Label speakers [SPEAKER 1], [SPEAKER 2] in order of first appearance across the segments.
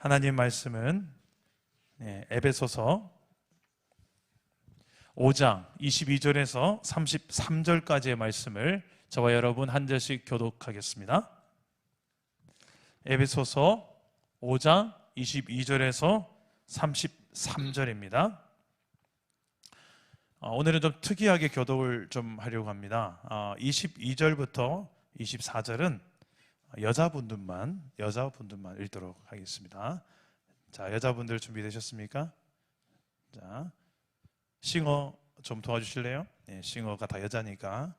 [SPEAKER 1] 하나님 말씀은 에베소서 5장 22절에서 33절까지의 말씀을 저와 여러분 한 절씩 교독하겠습니다. 에베소서 5장 22절에서 33절입니다. 오늘은 좀 특이하게 교독을 좀 하려고 합니다. 22절부터 24절은 여자분들만 읽도록 하겠습니다. 자, 여자분들 준비되셨습니까? 자, 싱어 좀 도와주실래요? 네, 싱어가 다 여자니까.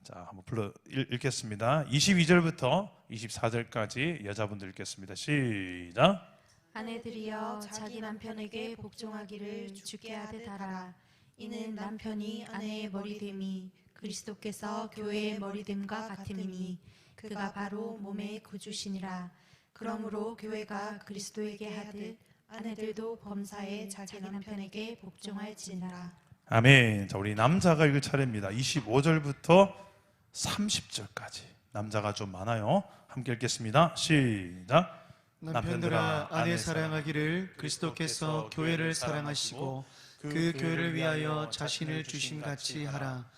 [SPEAKER 1] 자, 한번 읽겠습니다. 22절부터 24절까지 여자분들 읽겠습니다. 시작.
[SPEAKER 2] 아내들이여 자기 남편에게 복종하기를 주께 하듯 하라. 이는 남편이 아내의 머리됨이 그리스도께서 교회의 머리됨과 같음이니 그가 바로 몸의 구주시니라. 그러므로 교회가 그리스도에게 하듯 아내들도 범사에 자기 남편에게 복종할지니라.
[SPEAKER 1] 아멘. 자, 우리 남자가 읽을 차례입니다. 25절부터 30절까지. 남자가 좀 많아요. 함께 읽겠습니다. 시작.
[SPEAKER 3] 남편들아 아내 사랑하기를 그리스도께서 교회를 사랑하시고 그 교회를 위하여 자신을 주심같이 하라.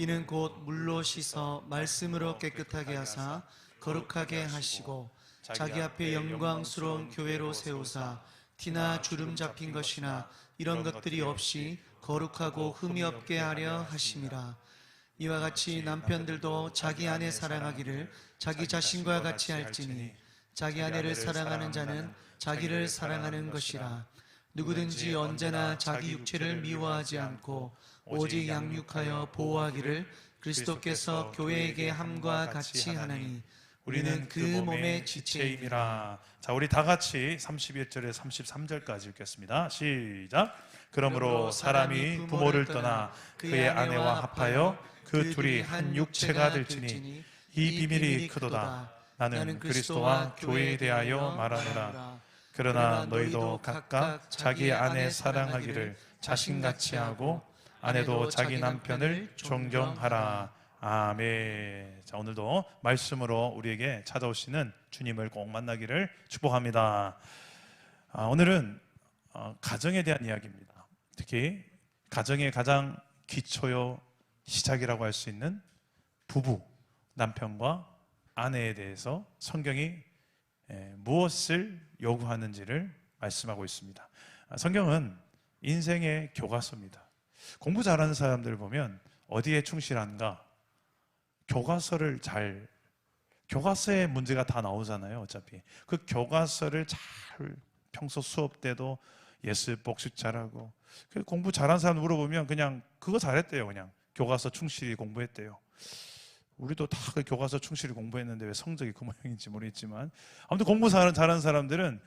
[SPEAKER 3] 이는 곧 물로 씻어 말씀으로 깨끗하게 하사 거룩하게 하시고 자기 앞에 영광스러운 교회로 세우사 티나 주름 잡힌 것이나 이런 것들이 없이 거룩하고 흠이 없게 하려 하심이라. 이와 같이 남편들도 자기 아내 사랑하기를 자기 자신과 같이 할지니 자기 아내를 사랑하는 자는 자기를 사랑하는 것이라. 누구든지 언제나 자기 육체를 미워하지 않고 오직 양육하여 보호하기를 그리스도께서 교회에게 함과 같이 하나니 우리는 그 몸의 지체임이라.
[SPEAKER 1] 자, 우리 다 같이 31절에 33절까지 읽겠습니다. 시작. 그러므로 사람이 부모를 떠나 그의 아내와 합하여 그 둘이 한 육체가 될지니 이 비밀이 크도다. 나는 그리스도와 교회에 대하여 말하노라. 그러나 너희도 각각 자기 아내 사랑하기를 자신같이 하고 아내도 자기 남편을 존경하라. 아멘. 자, 오늘도 말씀으로 우리에게 찾아오시는 주님을 꼭 만나기를 축복합니다. 오늘은 가정에 대한 이야기입니다. 특히 가정의 가장 기초요 시작이라고 할 수 있는 부부, 남편과 아내에 대해서 성경이 무엇을 요구하는지를 말씀하고 있습니다. 성경은 인생의 교과서입니다. 공부 잘하는 사람들 보면 어디에 충실한가? 교과서에 문제가 다 나오잖아요. 어차피 그 교과서를 잘 평소 수업 때도 예습 복습 잘하고, 공부 잘하는 사람 물어보면 그냥 그거 잘했대요. 그냥 교과서 충실히 공부했대요. 우리도 다 그 교과서 충실히 공부했는데 왜 성적이 그 모양인지 모르겠지만, 아무튼 공부 잘하는 사람들은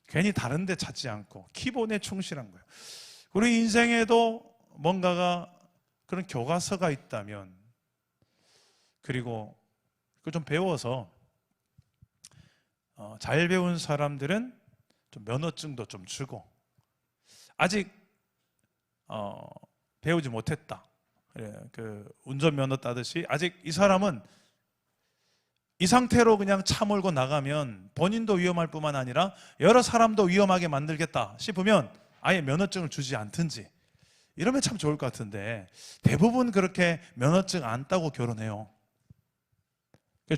[SPEAKER 1] 괜히 다른 데 찾지 않고 기본에 충실한 거예요. 우리 인생에도 뭔가가 그런 교과서가 있다면, 그리고 그걸 좀 배워서 잘 배운 사람들은 좀 면허증도 좀 주고, 아직 배우지 못했다, 그 운전면허 따듯이 아직 이 사람은 이 상태로 그냥 차 몰고 나가면 본인도 위험할 뿐만 아니라 여러 사람도 위험하게 만들겠다 싶으면 아예 면허증을 주지 않든지, 이러면 참 좋을 것 같은데 대부분 그렇게 면허증 안 따고 결혼해요.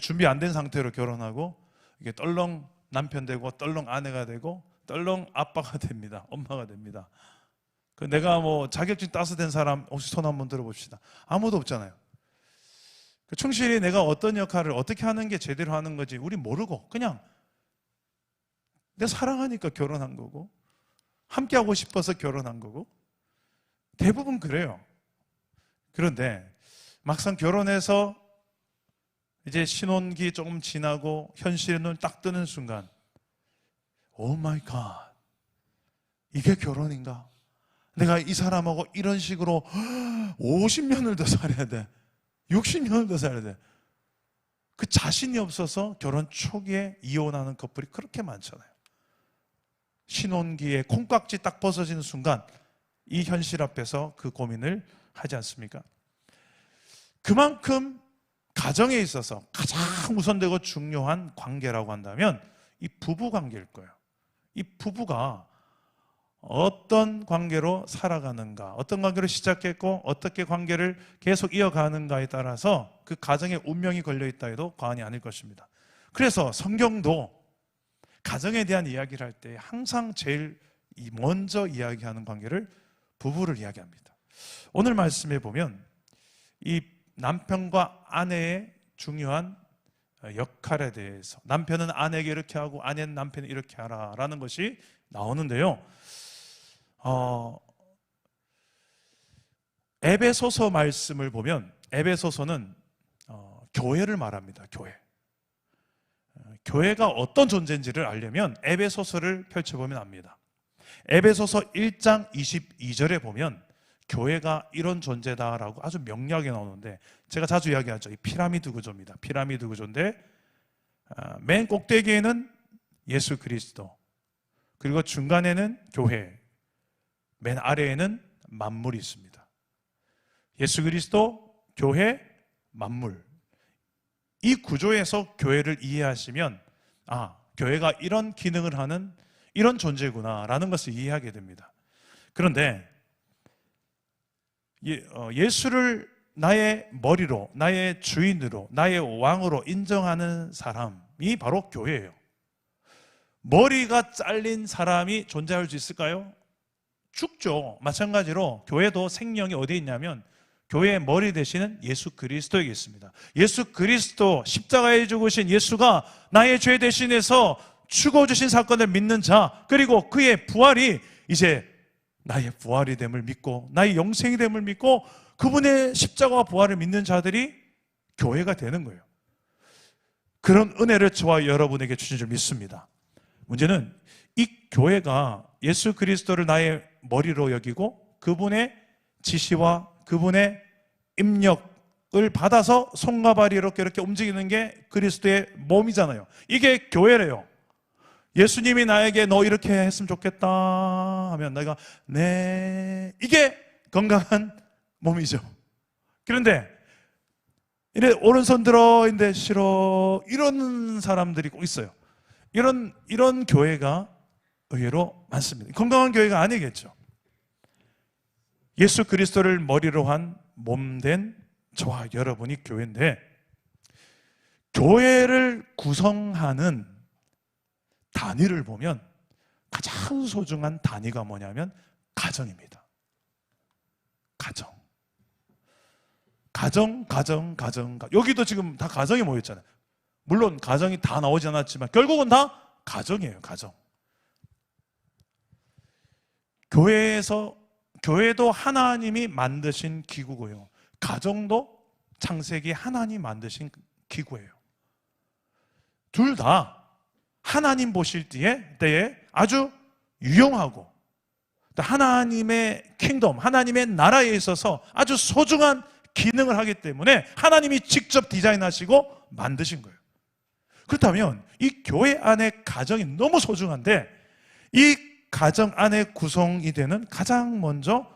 [SPEAKER 1] 준비 안 된 상태로 결혼하고 이게 떨렁 남편 되고 떨렁 아내가 되고 떨렁 아빠가 됩니다. 엄마가 됩니다. 내가 뭐 자격증 따서 된 사람 혹시 손 한번 들어봅시다. 아무도 없잖아요. 충실히 내가 어떤 역할을 어떻게 하는 게 제대로 하는 거지 우리 모르고 그냥 내가 사랑하니까 결혼한 거고 함께 하고 싶어서 결혼한 거고 대부분 그래요. 그런데 막상 결혼해서 이제 신혼기 조금 지나고 현실의 눈 딱 뜨는 순간, 오 마이 갓, 이게 결혼인가? 내가 이 사람하고 이런 식으로 50년을 더 살아야 돼, 60년을 더 살아야 돼. 그 자신이 없어서 결혼 초기에 이혼하는 커플이 그렇게 많잖아요. 신혼기에 콩깍지 딱 벗어지는 순간 이 현실 앞에서 그 고민을 하지 않습니까? 그만큼 가정에 있어서 가장 우선되고 중요한 관계라고 한다면 이 부부 관계일 거예요. 이 부부가 어떤 관계로 살아가는가, 어떤 관계로 시작했고 어떻게 관계를 계속 이어가는가에 따라서 그 가정의 운명이 걸려있다 해도 과언이 아닐 것입니다. 그래서 성경도 가정에 대한 이야기를 할 때 항상 제일 먼저 이야기하는 관계를 부부를 이야기합니다. 오늘 말씀에 보면 이 남편과 아내의 중요한 역할에 대해서, 남편은 아내에게 이렇게 하고 아내는 남편이 이렇게 하라라는 것이 나오는데요. 에베소서 말씀을 보면 에베소서는 교회를 말합니다. 교회가 어떤 존재인지를 알려면 에베소서를 펼쳐보면 압니다. 에베소서 1장 22절에 보면 교회가 이런 존재다라고 아주 명료하게 나오는데, 제가 자주 이야기하죠. 이 피라미드 구조입니다. 피라미드 구조인데 맨 꼭대기에는 예수 그리스도, 그리고 중간에는 교회, 맨 아래에는 만물이 있습니다. 예수 그리스도, 교회, 만물. 이 구조에서 교회를 이해하시면 교회가 이런 기능을 하는 이런 존재구나라는 것을 이해하게 됩니다. 그런데 예수를 나의 머리로, 나의 주인으로, 나의 왕으로 인정하는 사람이 바로 교회예요. 머리가 잘린 사람이 존재할 수 있을까요? 죽죠. 마찬가지로 교회도 생명이 어디에 있냐면 교회의 머리 되시는 예수 그리스도에게 있습니다. 예수 그리스도, 십자가에 죽으신 예수가 나의 죄 대신해서 죽어주신 사건을 믿는 자, 그리고 그의 부활이 이제 나의 부활이 됨을 믿고 나의 영생이 됨을 믿고 그분의 십자가와 부활을 믿는 자들이 교회가 되는 거예요. 그런 은혜를 저와 여러분에게 주신 줄 믿습니다. 문제는 이 교회가 예수 그리스도를 나의 머리로 여기고 그분의 지시와 그분의 입력을 받아서 손과 발이 이렇게 움직이는 게 그리스도의 몸이잖아요. 이게 교회래요. 예수님이 나에게 너 이렇게 했으면 좋겠다 하면 내가 네, 이게 건강한 몸이죠. 그런데 이래 오른손 들어 인데 싫어 이런 사람들이 꼭 있어요. 이런 교회가 의외로 많습니다. 건강한 교회가 아니겠죠. 예수 그리스도를 머리로 한 몸된 저와 여러분이 교회인데, 교회를 구성하는 단위를 보면 가장 소중한 단위가 뭐냐면 가정입니다. 가정. 여기도 지금 다 가정이 모였잖아요. 물론 가정이 다 나오지 않았지만 결국은 다 가정이에요. 가정. 교회도 하나님이 만드신 기구고요. 가정도 창세기 하나님 만드신 기구예요. 둘 다 하나님 보실 때에 아주 유용하고 하나님의 킹덤, 하나님의 나라에 있어서 아주 소중한 기능을 하기 때문에 하나님이 직접 디자인하시고 만드신 거예요. 그렇다면 이 교회 안에 가정이 너무 소중한데, 이 가정 안에 구성이 되는 가장 먼저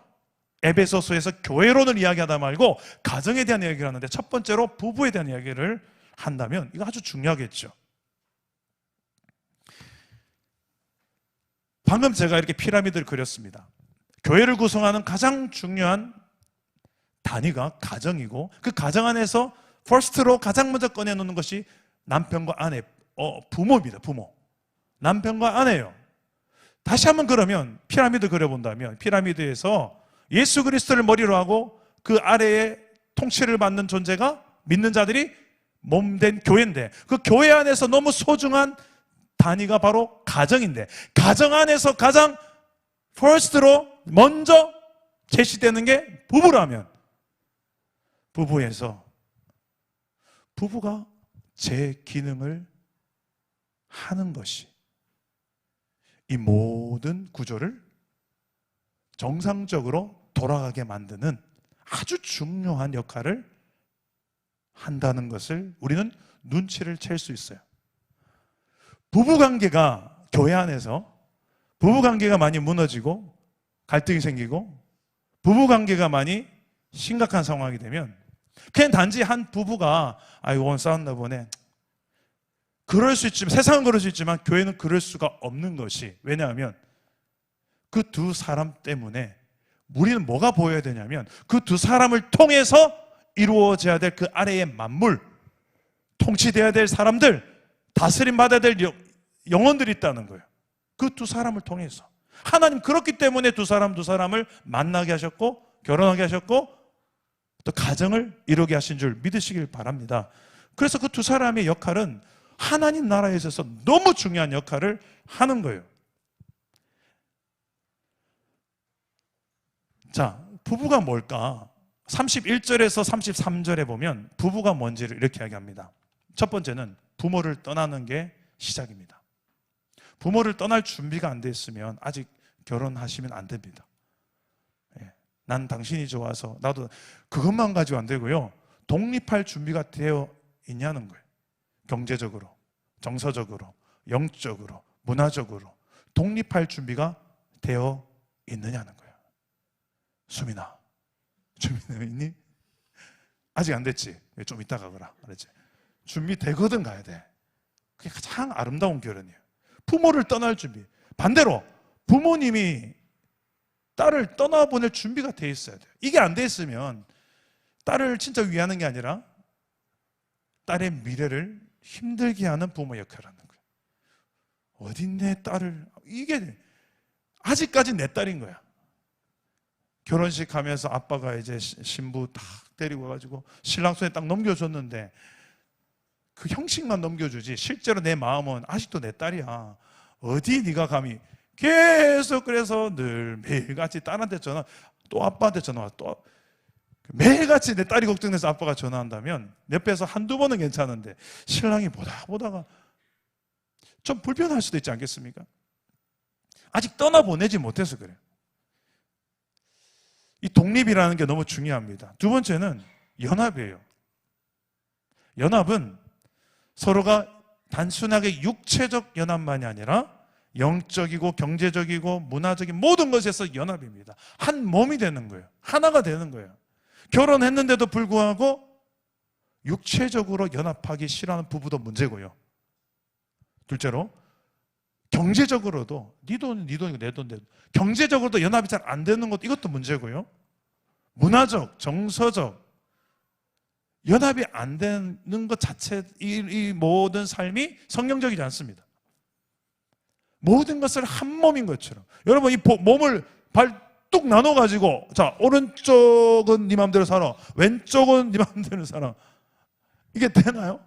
[SPEAKER 1] 에베소서에서 교회론을 이야기하다 말고 가정에 대한 이야기를 하는데, 첫 번째로 부부에 대한 이야기를 한다면 이거 아주 중요하겠죠. 방금 제가 이렇게 피라미드를 그렸습니다. 교회를 구성하는 가장 중요한 단위가 가정이고, 그 가정 안에서 퍼스트로 가장 먼저 꺼내놓는 것이 남편과 아내, 부모입니다. 부모. 남편과 아내예요. 다시 한번 그러면 피라미드 그려본다면 피라미드에서 예수 그리스도를 머리로 하고 그 아래에 통치를 받는 존재가 믿는 자들이 몸된 교회인데, 그 교회 안에서 너무 소중한 단위가 바로 가정인데, 가정 안에서 가장 퍼스트로 먼저 제시되는 게 부부라면, 부부가 제 기능을 하는 것이 이 모든 구조를 정상적으로 돌아가게 만드는 아주 중요한 역할을 한다는 것을 우리는 눈치를 챌 수 있어요. 부부관계가 교회 안에서 부부관계가 많이 무너지고 갈등이 생기고 부부관계가 많이 심각한 상황이 되면, 그냥 단지 한 부부가 오늘 싸웠나 보네, 그럴 수 있지만, 세상은 그럴 수 있지만 교회는 그럴 수가 없는 것이, 왜냐하면 그 두 사람 때문에 우리는 뭐가 보여야 되냐면 그 두 사람을 통해서 이루어져야 될 그 아래의 만물, 통치돼야 될 사람들, 다스림 받아야 될 영혼들이 있다는 거예요. 그 두 사람을 통해서. 하나님 그렇기 때문에 두 사람을 만나게 하셨고 결혼하게 하셨고 또 가정을 이루게 하신 줄 믿으시길 바랍니다. 그래서 그 두 사람의 역할은 하나님 나라에 있어서 너무 중요한 역할을 하는 거예요. 자, 부부가 뭘까? 31절에서 33절에 보면 부부가 뭔지를 이렇게 이야기합니다. 첫 번째는 부모를 떠나는 게 시작입니다. 부모를 떠날 준비가 안 돼 있으면 아직 결혼하시면 안 됩니다. 난 당신이 좋아서, 나도 그것만 가지고 안 되고요. 독립할 준비가 되어 있냐는 거예요. 경제적으로, 정서적으로, 영적으로, 문화적으로 독립할 준비가 되어 있느냐는 거예요. 수민아, 준비되어 있니? 아직 안 됐지? 좀 이따가 가라 그랬지. 준비되거든 가야 돼. 그게 가장 아름다운 결혼이에요. 부모를 떠날 준비. 반대로 부모님이 딸을 떠나보낼 준비가 돼 있어야 돼요. 이게 안 돼 있으면 딸을 진짜 위하는 게 아니라 딸의 미래를 힘들게 하는 부모 역할을 하는 거예요. 어딨내 딸을, 이게 아직까지 내 딸인 거야. 결혼식 하면서 아빠가 이제 신부 딱 데리고 가가지고 신랑 손에 딱 넘겨줬는데 그 형식만 넘겨주지 실제로 내 마음은 아직도 내 딸이야. 어디 네가 감히. 계속 그래서 늘 매일같이 딸한테 전화, 또 아빠한테 전화, 또 매일같이 내 딸이 걱정돼서 아빠가 전화한다면 옆에서 한두 번은 괜찮은데 신랑이 보다가 좀 불편할 수도 있지 않겠습니까? 아직 떠나보내지 못해서 그래요. 이 독립이라는 게 너무 중요합니다. 두 번째는 연합이에요. 연합은 서로가 단순하게 육체적 연합만이 아니라 영적이고 경제적이고 문화적인 모든 것에서 연합입니다. 한 몸이 되는 거예요. 하나가 되는 거예요. 결혼했는데도 불구하고 육체적으로 연합하기 싫어하는 부부도 문제고요. 둘째로 경제적으로도 네 돈은 네 돈이고 내 돈인데 경제적으로도 연합이 잘 안 되는 것도 이것도 문제고요. 문화적, 정서적 연합이 안 되는 것 자체, 이 모든 삶이 성경적이지 않습니다. 모든 것을 한 몸인 것처럼. 여러분 이 몸을 뚝 나눠가지고 자 오른쪽은 네 맘대로 살아, 왼쪽은 네 맘대로 살아, 이게 되나요?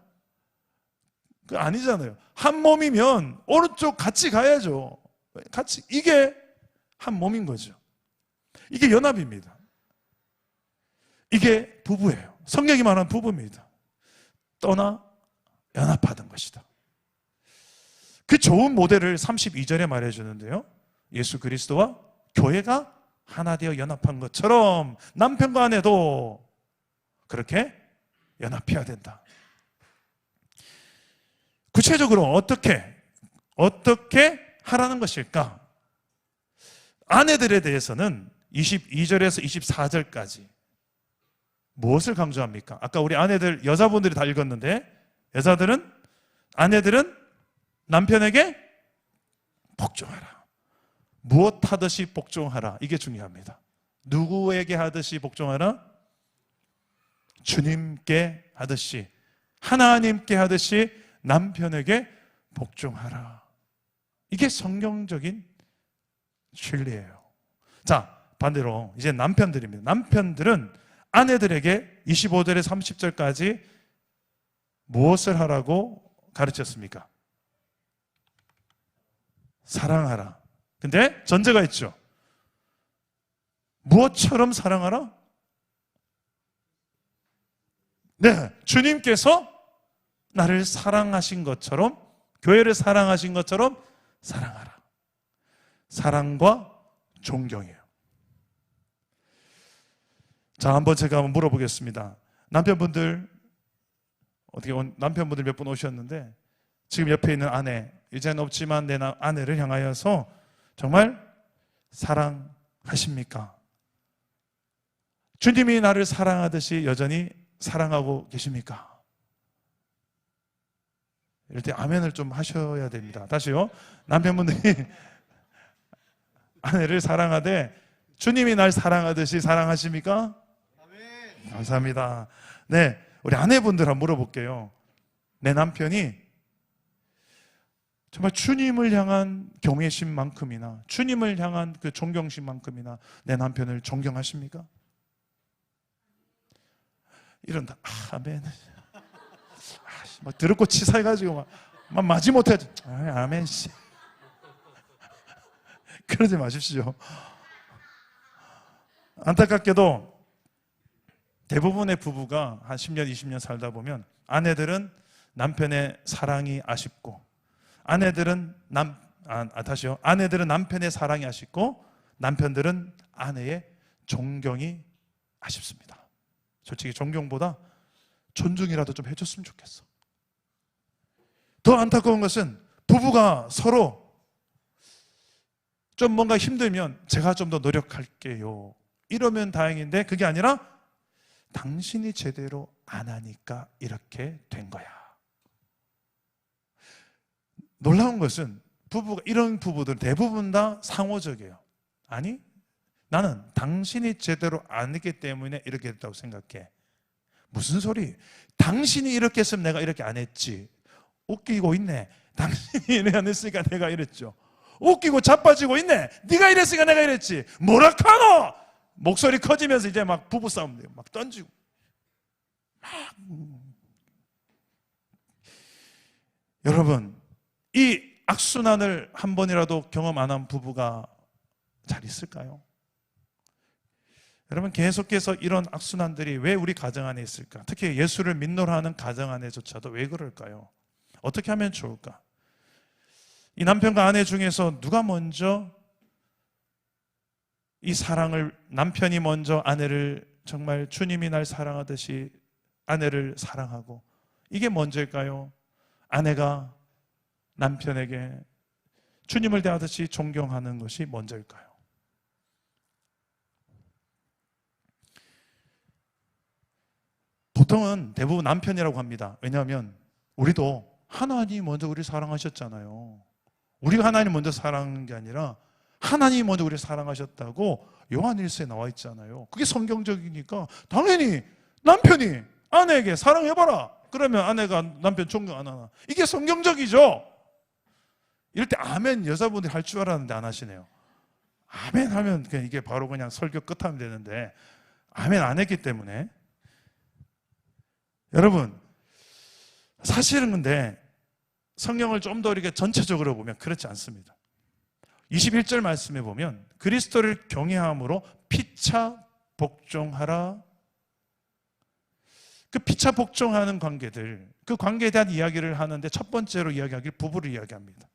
[SPEAKER 1] 그 아니잖아요. 한 몸이면 오른쪽 같이 가야죠. 같이. 이게 한 몸인 거죠. 이게 연합입니다. 이게 부부예요. 성경이 말하는 부부입니다. 떠나 연합하던 것이다. 그 좋은 모델을 32절에 말해주는데요. 예수 그리스도와 교회가 하나 되어 연합한 것처럼 남편과 아내도 그렇게 연합해야 된다. 구체적으로 어떻게 하라는 것일까? 아내들에 대해서는 22절에서 24절까지 무엇을 강조합니까? 아까 우리 아내들, 여자분들이 다 읽었는데 아내들은 남편에게 복종하라. 무엇 하듯이 복종하라. 이게 중요합니다. 누구에게 하듯이 복종하라? 주님께 하듯이, 하나님께 하듯이 남편에게 복종하라. 이게 성경적인 진리예요. 자, 반대로 이제 남편들입니다. 남편들은 아내들에게 25절에 30절까지 무엇을 하라고 가르쳤습니까? 사랑하라. 근데 전제가 있죠. 무엇처럼 사랑하라? 네, 주님께서 나를 사랑하신 것처럼, 교회를 사랑하신 것처럼 사랑하라. 사랑과 존경이에요. 자, 제가 한번 물어보겠습니다. 남편분들 몇 분 오셨는데 지금 옆에 있는 아내, 이제는 없지만 내 아내를 향하여서 정말 사랑하십니까? 주님이 나를 사랑하듯이 여전히 사랑하고 계십니까? 이럴 때 아멘을 좀 하셔야 됩니다. 다시요. 남편분들이 아내를 사랑하되 주님이 날 사랑하듯이 사랑하십니까?
[SPEAKER 3] 아멘.
[SPEAKER 1] 감사합니다. 네, 우리 아내분들 한번 물어볼게요. 내 남편이 정말 주님을 향한 경외심만큼이나 주님을 향한 그 존경심만큼이나 내 남편을 존경하십니까? 이런다. 아멘. 막 더럽고 치사해가지고 막 마지못해. 아멘. 씨. 그러지 마십시오. 안타깝게도 대부분의 부부가 한 10년, 20년 살다 보면 아내들은 남편의 사랑이 아쉽고 아내들은 아내들은 남편의 사랑이 아쉽고 남편들은 아내의 존경이 아쉽습니다. 솔직히 존경보다 존중이라도 좀 해줬으면 좋겠어. 더 안타까운 것은 부부가 서로 좀 뭔가 힘들면 제가 좀 더 노력할게요. 이러면 다행인데 그게 아니라 당신이 제대로 안 하니까 이렇게 된 거야. 놀라운 것은 이런 부부들 대부분 다 상호적이에요. 아니, 나는 당신이 제대로 안 했기 때문에 이렇게 됐다고 생각해. 무슨 소리? 당신이 이렇게 했으면 내가 이렇게 안 했지. 웃기고 있네. 당신이 이래 안 했으니까 내가 이랬죠. 웃기고 자빠지고 있네. 네가 이랬으니까 내가 이랬지. 뭐라 카노? 목소리 커지면서 이제 막 부부싸움 돼요. 막 던지고 여러분, 이 악순환을 한 번이라도 경험 안 한 부부가 잘 있을까요? 여러분, 계속해서 이런 악순환들이 왜 우리 가정 안에 있을까? 특히 예수를 믿노라 하는 가정 안에조차도 왜 그럴까요? 어떻게 하면 좋을까? 이 남편과 아내 중에서 누가 먼저 이 사랑을, 남편이 먼저 아내를 정말 주님이 날 사랑하듯이 아내를 사랑하고, 이게 먼저일까요? 아내가 남편에게 주님을 대하듯이 존경하는 것이 먼저일까요? 보통은 대부분 남편이라고 합니다. 왜냐하면 우리도 하나님이 먼저 우리를 사랑하셨잖아요. 우리가 하나님 먼저 사랑한 게 아니라 하나님이 먼저 우리를 사랑하셨다고 요한일서에 나와 있잖아요. 그게 성경적이니까 당연히 남편이 아내에게 사랑해봐라. 그러면 아내가 남편 존경 안 하나? 이게 성경적이죠. 이럴 때 아멘 여자분들이 할 줄 알았는데 안 하시네요. 아멘 하면 그냥 이게 바로 그냥 설교 끝하면 되는데 아멘 안 했기 때문에. 여러분, 사실은 근데 성경을 좀 더 이렇게 전체적으로 보면 그렇지 않습니다. 21절 말씀에 보면 그리스도를 경외함으로 피차 복종하라. 그 피차 복종하는 관계들, 그 관계에 대한 이야기를 하는데 첫 번째로 이야기하길 부부를 이야기합니다.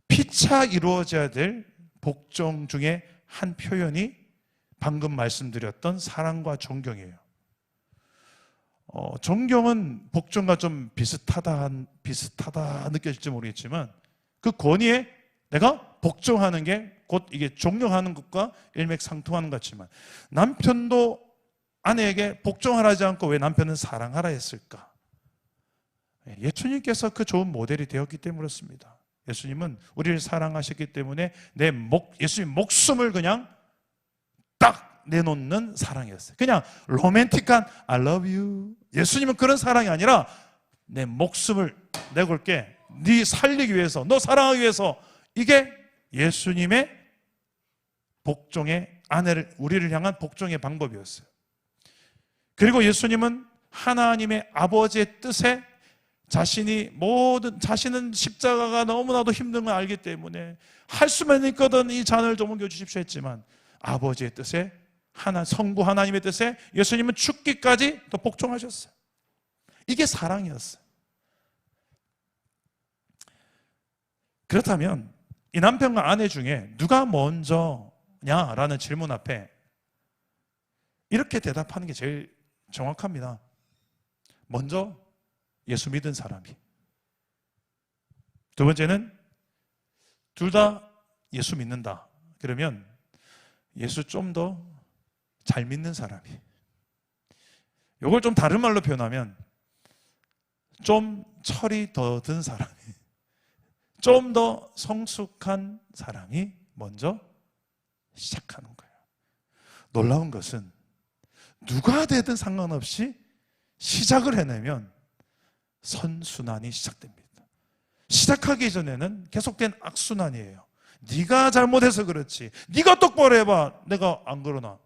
[SPEAKER 1] 피차 이루어져야 될 복종 중에 한 표현이 방금 말씀드렸던 사랑과 존경이에요. 존경은 복종과 좀 비슷하다 느껴질지 모르겠지만 그 권위에 내가 복종하는 게 곧 이게 존경하는 것과 일맥상통하는 것 같지만 남편도 아내에게 복종하라지 않고 왜 남편은 사랑하라 했을까? 예수님께서 그 좋은 모델이 되었기 때문에 그렇습니다. 예수님은 우리를 사랑하셨기 때문에 예수님 목숨을 그냥 딱 내놓는 사랑이었어요. 그냥 로맨틱한 I love you. 예수님은 그런 사랑이 아니라 내 목숨을 내걸게, 네 살리기 위해서, 너 사랑하기 위해서. 이게 예수님의 복종의 우리를 향한 복종의 방법이었어요. 그리고 예수님은 하나님의 아버지의 뜻에 자신은 십자가가 너무나도 힘든 걸 알기 때문에 할 수만 있거든 이 잔을 좀 옮겨주십시오 했지만 아버지의 뜻에 성부 하나님의 뜻에 예수님은 죽기까지 또 복종하셨어요. 이게 사랑이었어요. 그렇다면 이 남편과 아내 중에 누가 먼저냐라는 질문 앞에 이렇게 대답하는 게 제일 정확합니다. 먼저 예수 믿은 사람이. 두 번째는 둘 다 예수 믿는다. 그러면 예수 좀 더 잘 믿는 사람이. 이걸 좀 다른 말로 표현하면 좀 철이 더 든 사람이, 좀 더 성숙한 사람이 먼저 시작하는 거예요. 놀라운 것은 누가 되든 상관없이 시작을 해내면 선순환이 시작됩니다. 시작하기 전에는 계속된 악순환이에요. 네가 잘못해서 그렇지, 네가 똑바로 해봐, 내가 안 그러나.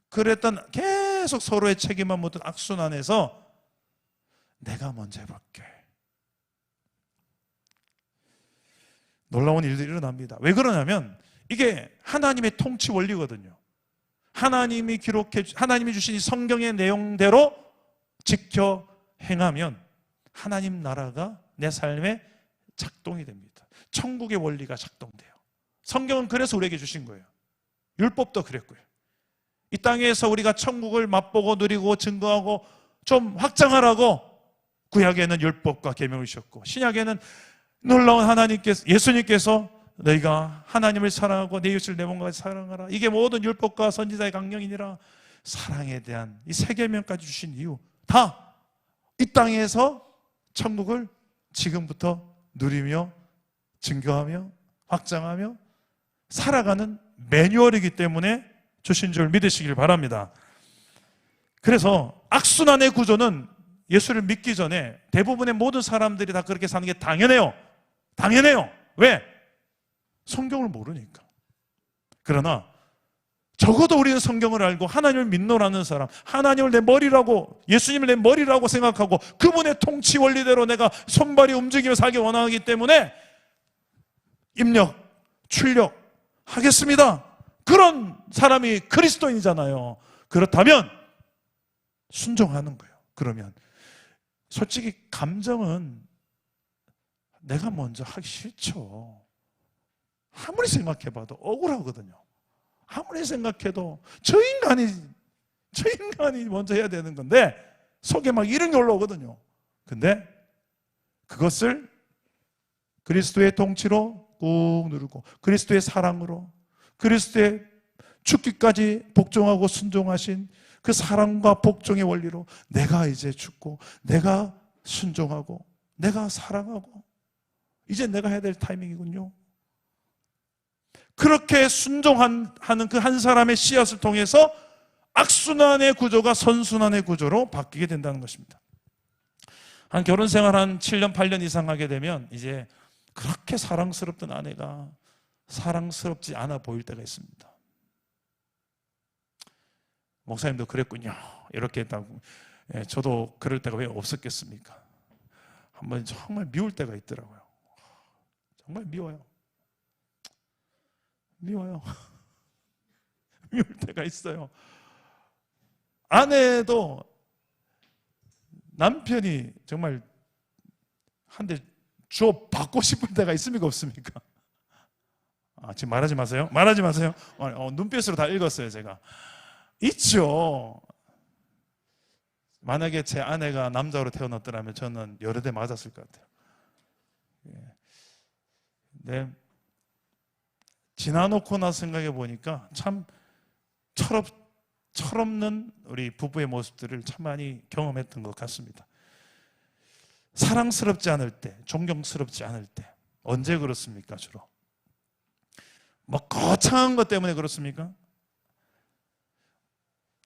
[SPEAKER 1] 그랬던 계속 서로의 책임만 묻던 악순환에서 내가 먼저 해볼게. 놀라운 일들이 일어납니다. 왜 그러냐면 이게 하나님의 통치 원리거든요. 하나님이 주신 이 성경의 내용대로 지켜 행하면 하나님 나라가 내 삶에 작동이 됩니다. 천국의 원리가 작동돼요. 성경은 그래서 우리에게 주신 거예요. 율법도 그랬고요. 이 땅에서 우리가 천국을 맛보고 누리고 증거하고 좀 확장하라고 구약에는 율법과 계명을 주셨고, 신약에는 놀라운 예수님께서 너희가 하나님을 사랑하고 내 이웃을 내 몸과 같이 사랑하라, 이게 모든 율법과 선지자의 강령이니라, 사랑에 대한 이 세 계명까지 주신 이유, 다 이 땅에서 천국을 지금부터 누리며 증거하며 확장하며 살아가는 매뉴얼이기 때문에 주신 줄 믿으시길 바랍니다. 그래서 악순환의 구조는 예수를 믿기 전에 대부분의 모든 사람들이 다 그렇게 사는 게 당연해요. 당연해요. 왜? 성경을 모르니까. 그러나 적어도 우리는 성경을 알고 하나님을 믿노라는 사람, 하나님을 내 머리라고, 예수님을 내 머리라고 생각하고 그분의 통치 원리대로 내가 손발이 움직이며 살기 원하기 때문에 입력, 출력 하겠습니다. 그런 사람이 그리스도인이잖아요. 그렇다면 순종하는 거예요. 그러면 솔직히 감정은 내가 먼저 하기 싫죠. 아무리 생각해봐도 억울하거든요. 아무리 생각해도 저 인간이 먼저 해야 되는 건데 속에 막 이런 게 올라오거든요. 근데 그것을 그리스도의 통치로 꾹 누르고 그리스도의 사랑으로, 그리스도의 죽기까지 복종하고 순종하신 그 사랑과 복종의 원리로 내가 이제 죽고 내가 순종하고 내가 사랑하고 이제 내가 해야 될 타이밍이군요. 그렇게 순종하는 그 한 사람의 씨앗을 통해서 악순환의 구조가 선순환의 구조로 바뀌게 된다는 것입니다. 한 결혼 생활 한 7년 8년 이상 하게 되면 이제 그렇게 사랑스럽던 아내가 사랑스럽지 않아 보일 때가 있습니다. 목사님도 그랬군요. 이렇게 했다고. 저도 그럴 때가 왜 없었겠습니까? 한번 정말 미울 때가 있더라고요. 정말 미워요. 미워요. 미울 때가 있어요. 아내도 남편이 정말 한 대 줘 받고 싶을 때가 있습니까? 없습니까? 지금 말하지 마세요. 말하지 마세요. 눈빛으로 다 읽었어요, 제가. 있죠. 만약에 제 아내가 남자로 태어났더라면 저는 여러 대 맞았을 것 같아요. 네. 지나놓고 나서 생각해 보니까 참 철없는 우리 부부의 모습들을 참 많이 경험했던 것 같습니다. 사랑스럽지 않을 때, 존경스럽지 않을 때 언제 그렇습니까? 주로 뭐 거창한 것 때문에 그렇습니까?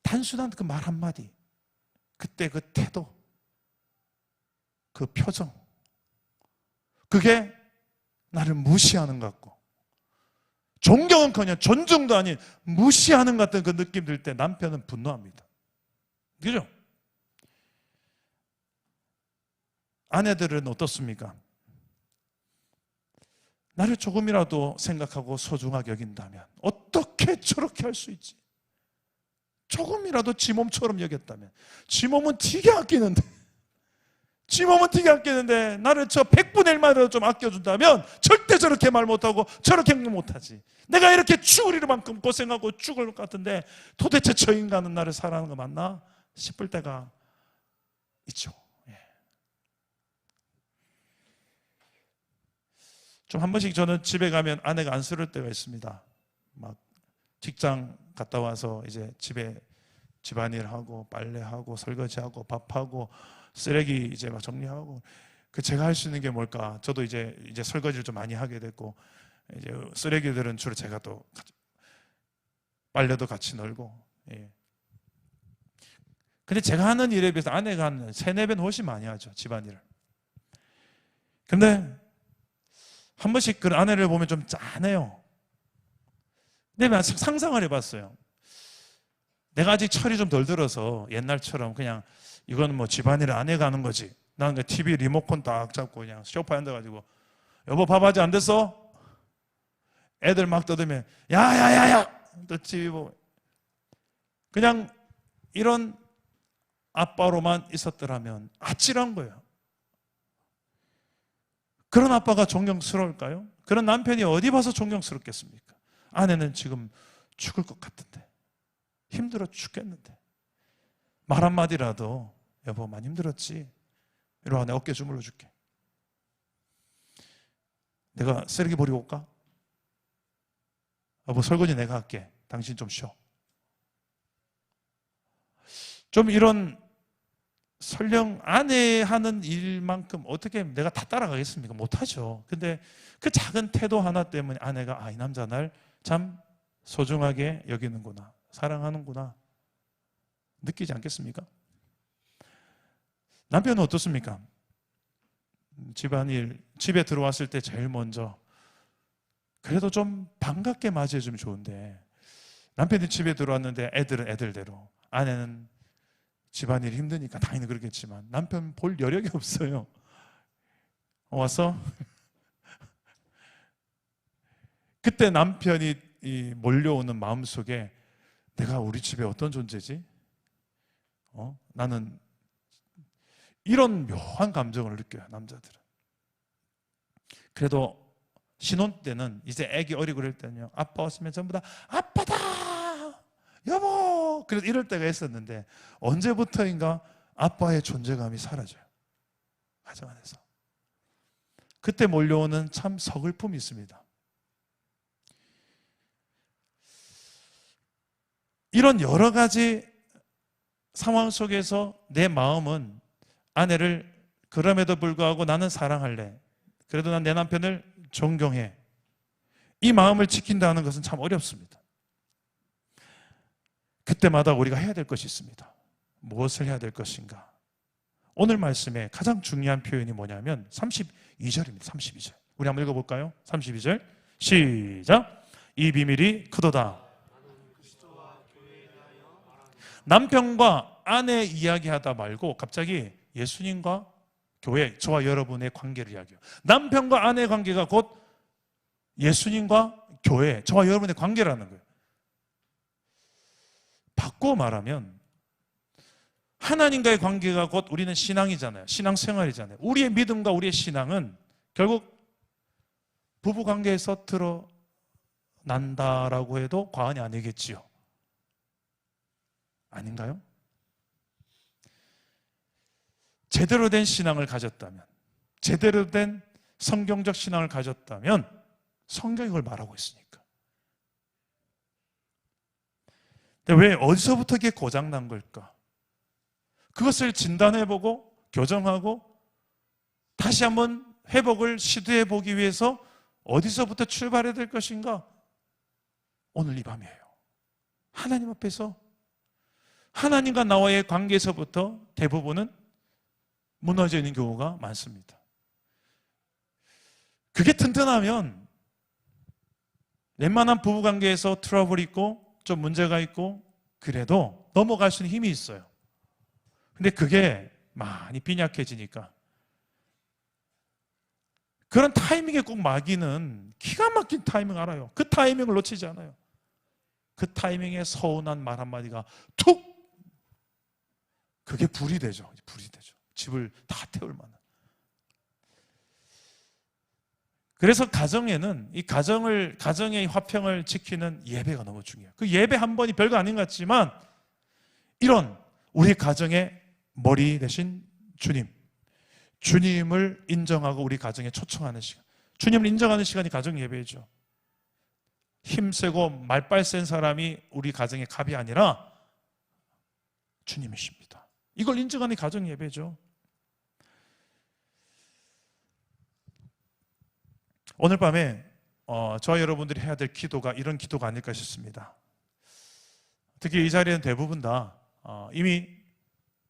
[SPEAKER 1] 단순한 그 말 한마디, 그때 그 태도, 그 표정, 그게 나를 무시하는 것 같고, 존경은커녕 존중도 아닌 무시하는 것 같은 그 느낌 들 때 남편은 분노합니다. 그죠? 아내들은 어떻습니까? 나를 조금이라도 생각하고 소중하게 여긴다면 어떻게 저렇게 할 수 있지? 조금이라도 지 몸처럼 여겼다면, 지 몸은 되게 아끼는데, 나를 저 100분의 1만이라도 좀 아껴준다면 절대 저렇게 말 못하고 저렇게 행동 못하지. 내가 이렇게 죽을 이만큼 고생하고 죽을 것 같은데 도대체 저 인간은 나를 사랑하는 거 맞나 싶을 때가 있죠. 좀 한 번씩 저는 집에 가면 아내가 안쓰러울 때가 있습니다. 막 직장 갔다 와서 이제 집에 집안일하고 빨래하고 설거지하고 밥하고 쓰레기 이제 막 정리하고, 그 제가 할 수 있는 게 뭘까? 저도 이제 설거지를 좀 많이 하게 됐고, 이제 쓰레기들은 주로 제가 또 빨래도 같이 널고. 예. 근데 제가 하는 일에 비해서 아내가 한 3-4배는 훨씬 많이 하죠, 집안일을. 근데 한 번씩 그 아내를 보면 좀 짠해요. 근데 상상을 해봤어요. 내가 아직 철이 좀 덜 들어서 옛날처럼 그냥 이거는 뭐 집안일을 아내가 하는 거지. 나는 그 TV 리모컨 딱 잡고 그냥 소파에 앉아가지고, 여보 밥 아직 안 됐어? 애들 막 떠들면 야야야야 또 TV 보고, 그냥 이런 아빠로만 있었더라면 아찔한 거예요. 그런 아빠가 존경스러울까요? 그런 남편이 어디 봐서 존경스럽겠습니까? 아내는 지금 죽을 것 같은데, 힘들어 죽겠는데, 말 한마디라도 여보 많이 힘들었지? 이러고 내 어깨 주물러 줄게. 내가 쓰레기 버리고 올까? 여보 설거지 내가 할게. 당신 좀 쉬어. 좀 이런, 설령 아내 하는 일만큼 어떻게 내가 다 따라가겠습니까? 못하죠. 근데 그 작은 태도 하나 때문에 아내가 이 남자 날 참 소중하게 여기는구나, 사랑하는구나 느끼지 않겠습니까? 남편은 어떻습니까? 집안일, 집에 들어왔을 때 제일 먼저 그래도 좀 반갑게 맞이해주면 좋은데, 남편이 집에 들어왔는데 애들은 애들대로, 아내는 집안일이 힘드니까 당연히 그렇겠지만 남편 볼 여력이 없어요. 와서 그때 남편이 몰려오는 마음속에 내가 우리 집에 어떤 존재지? 나는 이런 묘한 감정을 느껴요, 남자들은. 그래도 신혼 때는, 이제 애기 어리고 그럴 때는요, 아빠 왔으면 전부 다 아빠다 여보, 그래서 이럴 때가 있었는데, 언제부터인가 아빠의 존재감이 사라져요, 가정 안에서. 그때 몰려오는 참 서글픔이 있습니다. 이런 여러 가지 상황 속에서 내 마음은 아내를 그럼에도 불구하고 나는 사랑할래, 그래도 난 내 남편을 존경해, 이 마음을 지킨다는 것은 참 어렵습니다. 그때마다 우리가 해야 될 것이 있습니다. 무엇을 해야 될 것인가? 오늘 말씀에 가장 중요한 표현이 뭐냐면 32절입니다. 32절. 우리 한번 읽어볼까요? 32절 시작. 이 비밀이 크도다. 남편과 아내 이야기하다 말고 갑자기 예수님과 교회, 저와 여러분의 관계를 이야기해요. 남편과 아내의 관계가 곧 예수님과 교회, 저와 여러분의 관계라는 거예요. 바꿔 말하면 하나님과의 관계가 곧 우리는 신앙이잖아요. 신앙생활이잖아요. 우리의 믿음과 우리의 신앙은 결국 부부관계에서 드러난다라고 해도 과언이 아니겠지요. 아닌가요? 제대로 된 신앙을 가졌다면, 제대로 된 성경적 신앙을 가졌다면 성경이 그걸 말하고 있으니까. 근데 왜 어디서부터 이게 고장난 걸까? 그것을 진단해보고 교정하고 다시 한번 회복을 시도해보기 위해서 어디서부터 출발해야 될 것인가? 오늘 이 밤이에요. 하나님 앞에서, 하나님과 나와의 관계에서부터 대부분은 무너져 있는 경우가 많습니다. 그게 튼튼하면 웬만한 부부관계에서 트러블이 있고 좀 문제가 있고 그래도 넘어갈 수 있는 힘이 있어요. 근데 그게 많이 빈약해지니까 그런 타이밍에 꼭 막이는 기가 막힌 타이밍 알아요. 그 타이밍을 놓치지 않아요. 그 타이밍에 서운한 말 한마디가 툭! 그게 불이 되죠. 불이 되죠. 집을 다 태울 만한. 그래서 가정에는 이 가정의 화평을 지키는 예배가 너무 중요해요. 그 예배 한 번이 별거 아닌 것 같지만 이런 우리 가정의 머리 대신 주님을 인정하고 우리 가정에 초청하는 시간, 주님을 인정하는 시간이 가정 예배죠. 힘세고 말빨 센 사람이 우리 가정의 갑이 아니라 주님이십니다. 이걸 인정하는 가정 예배죠. 오늘 밤에 저와 여러분들이 해야 될 기도가 이런 기도가 아닐까 싶습니다. 특히 이 자리에는 대부분 다 이미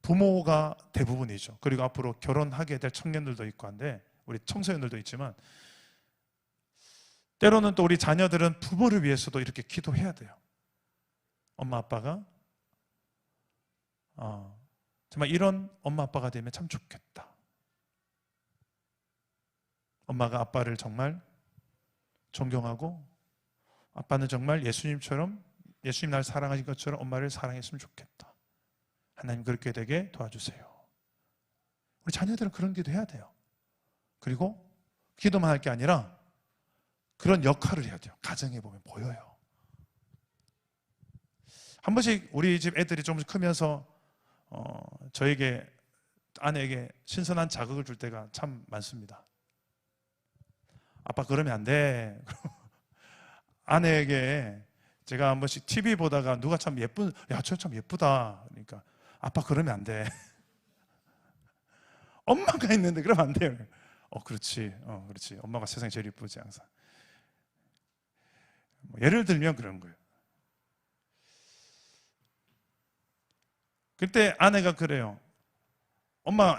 [SPEAKER 1] 부모가 대부분이죠. 그리고 앞으로 결혼하게 될 청년들도 있고 한데, 우리 청소년들도 있지만, 때로는 또 우리 자녀들은 부모를 위해서도 이렇게 기도해야 돼요. 엄마 아빠가 정말 이런 엄마 아빠가 되면 참 좋겠다. 엄마가 아빠를 정말 존경하고, 아빠는 정말 예수님처럼, 예수님 날 사랑하신 것처럼 엄마를 사랑했으면 좋겠다. 하나님 그렇게 되게 도와주세요. 우리 자녀들은 그런 기도 해야 돼요. 그리고 기도만 할 게 아니라 그런 역할을 해야 돼요. 가정에 보면 보여요. 한 번씩 우리 집 애들이 좀 크면서 저에게, 아내에게 신선한 자극을 줄 때가 참 많습니다. 아빠 그러면 안 돼. 아내에게 제가 한 번씩 TV 보다가 누가 참 예쁜, 야, 저 참 예쁘다. 그러니까 아빠 그러면 안 돼. 엄마가 있는데 그러면 안 돼요. 그렇지. 그렇지. 엄마가 세상에 제일 예쁘지 항상. 예를 들면 그런 거예요. 그때 아내가 그래요. 엄마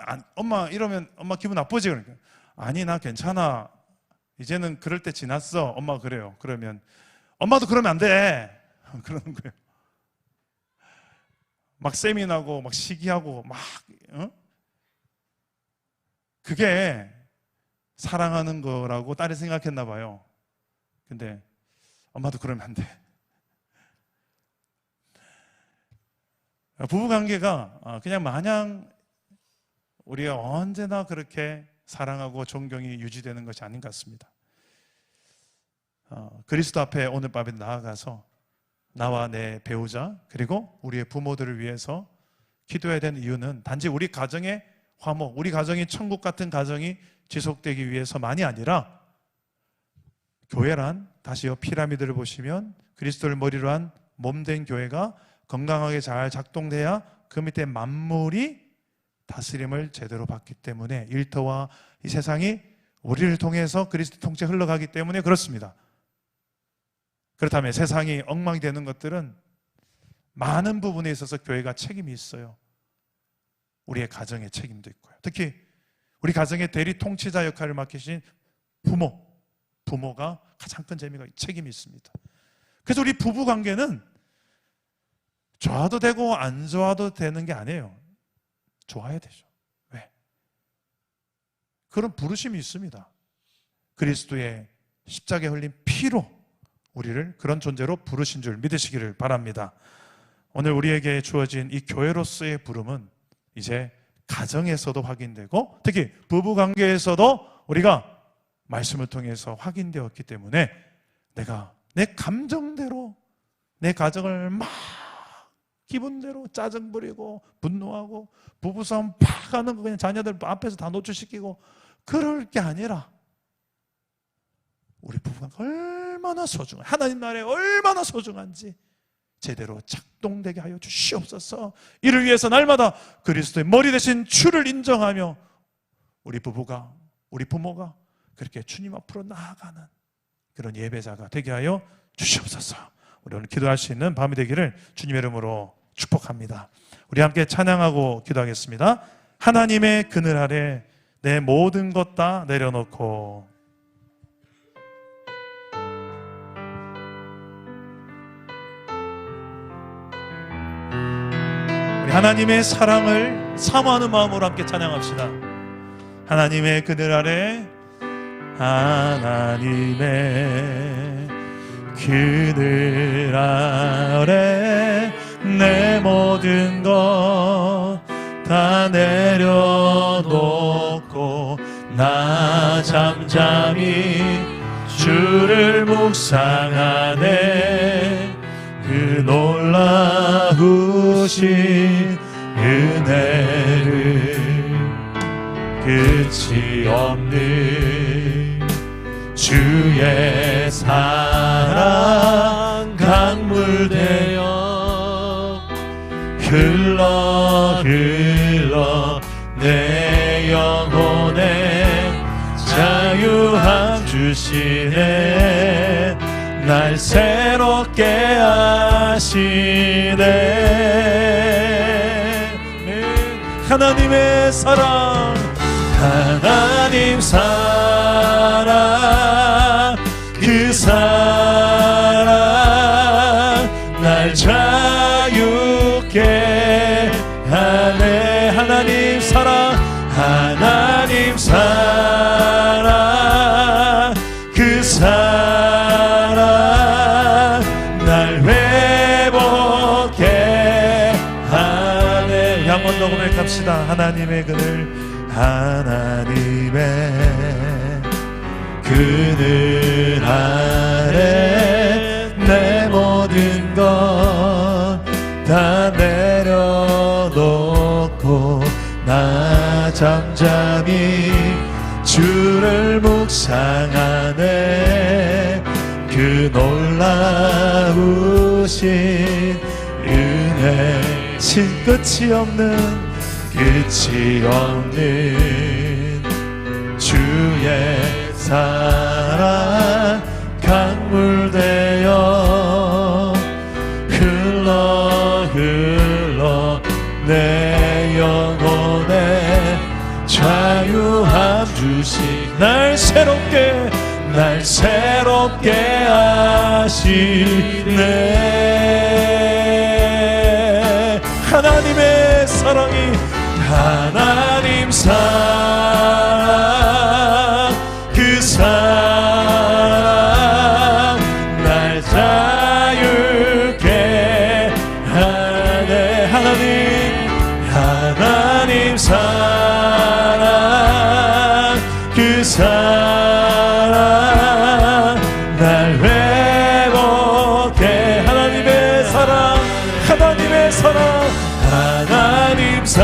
[SPEAKER 1] 이러면 엄마 기분 나쁘지? 그러니까 아니 나 괜찮아. 이제는 그럴 때 지났어. 엄마가 그래요. 그러면 엄마도 그러면 안 돼. 그러는 거예요. 막 셈이 나고 막 시기하고 막 그게 사랑하는 거라고 딸이 생각했나 봐요. 근데 엄마도 그러면 안 돼. 부부관계가 그냥 마냥 우리가 언제나 그렇게 사랑하고 존경이 유지되는 것이 아닌 것 같습니다. 그리스도 앞에 오늘 밤에 나아가서 나와 내 배우자 그리고 우리의 부모들을 위해서 기도해야 되는 이유는 단지 우리 가정의 화목, 우리 가정이 천국 같은 가정이 지속되기 위해서만이 아니라, 교회란 다시요 피라미드를 보시면 그리스도를 머리로 한 몸된 교회가 건강하게 잘 작동돼야 그 밑에 만물이 다스림을 제대로 받기 때문에, 일터와 이 세상이 우리를 통해서 그리스도 통째 흘러가기 때문에 그렇습니다. 그렇다면 세상이 엉망이 되는 것들은 많은 부분에 있어서 교회가 책임이 있어요. 우리의 가정의 책임도 있고요. 특히 우리 가정의 대리 통치자 역할을 맡기신 부모가 가장 큰 책임이 있습니다. 그래서 우리 부부 관계는 좋아도 되고 안 좋아도 되는 게 아니에요. 좋아야 되죠. 왜? 그런 부르심이 있습니다. 그리스도의 십자가에 흘린 피로 우리를 그런 존재로 부르신 줄 믿으시기를 바랍니다. 오늘 우리에게 주어진 이 교회로서의 부름은 이제 가정에서도 확인되고, 특히 부부관계에서도 우리가 말씀을 통해서 확인되었기 때문에, 내가 내 감정대로 내 가정을 막 기분대로 짜증 부리고 분노하고 부부싸움 팍 하는 거 그냥 자녀들 앞에서 다 노출시키고 그럴 게 아니라, 우리 부부가 얼마나 소중한, 하나님 나라에 얼마나 소중한지 제대로 작동되게 하여 주시옵소서. 이를 위해서 날마다 그리스도의 머리 대신 주를 인정하며 우리 부모가 그렇게 주님 앞으로 나아가는 그런 예배자가 되게 하여 주시옵소서. 우리 오늘 기도할 수 있는 밤이 되기를 주님의 이름으로 축복합니다. 우리 함께 찬양하고 기도하겠습니다. 하나님의 그늘 아래 내 모든 것 다 내려놓고, 우리 하나님의 사랑을 사모하는 마음으로 함께 찬양합시다. 하나님의 그늘 아래, 하나님의 그늘 아래 내 모든 것 다 내려놓고 나 잠잠히 주를 묵상하네. 그 놀라우신 은혜를 끝이 없는 주의 사랑 강물 되어 흘러 내 영혼에 자유함 주신 날 새롭게 하시네. 하나님의 사랑, 하나님 사랑, 그 사랑 날 자유케 하네. 하나님 사랑, 하나님 사랑, 그 사랑 날 회복해 하네. 우리 한 번 더 고백합시다. 하나님의 그늘, 하나님의 그늘 아래 내 모든 것 다 내려놓고 나 잠잠히 주를 묵상하네. 그 놀라우신 은혜, 끝이 없는 주의 사랑 강물 되어 흘러 내 영혼에 자유함 주시. 날 새롭게 하시네. 하나님의 사랑이, 하나님 사랑, 그 사랑 날 자유케 하네. 하나님 사랑, 그 사랑 날 회복해. 하나님의 사랑, 하나님의 사랑, 하나님 사랑,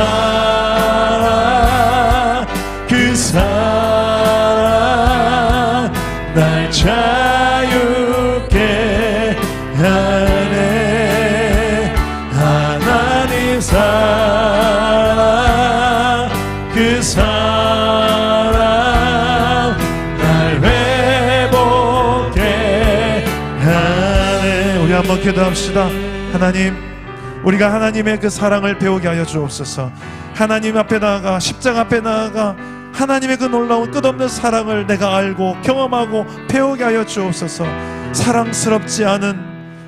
[SPEAKER 1] 그 사랑 날 자유케 하네. 하나님 사랑, 그 사랑 날 회복해 하네. 우리 한번 기도합시다. 하나님, 우리가 하나님의 그 사랑을 배우게 하여 주옵소서. 하나님 앞에 나아가, 십자가 앞에 나아가 하나님의 그 놀라운 끝없는 사랑을 내가 알고 경험하고 배우게 하여 주옵소서. 사랑스럽지 않은,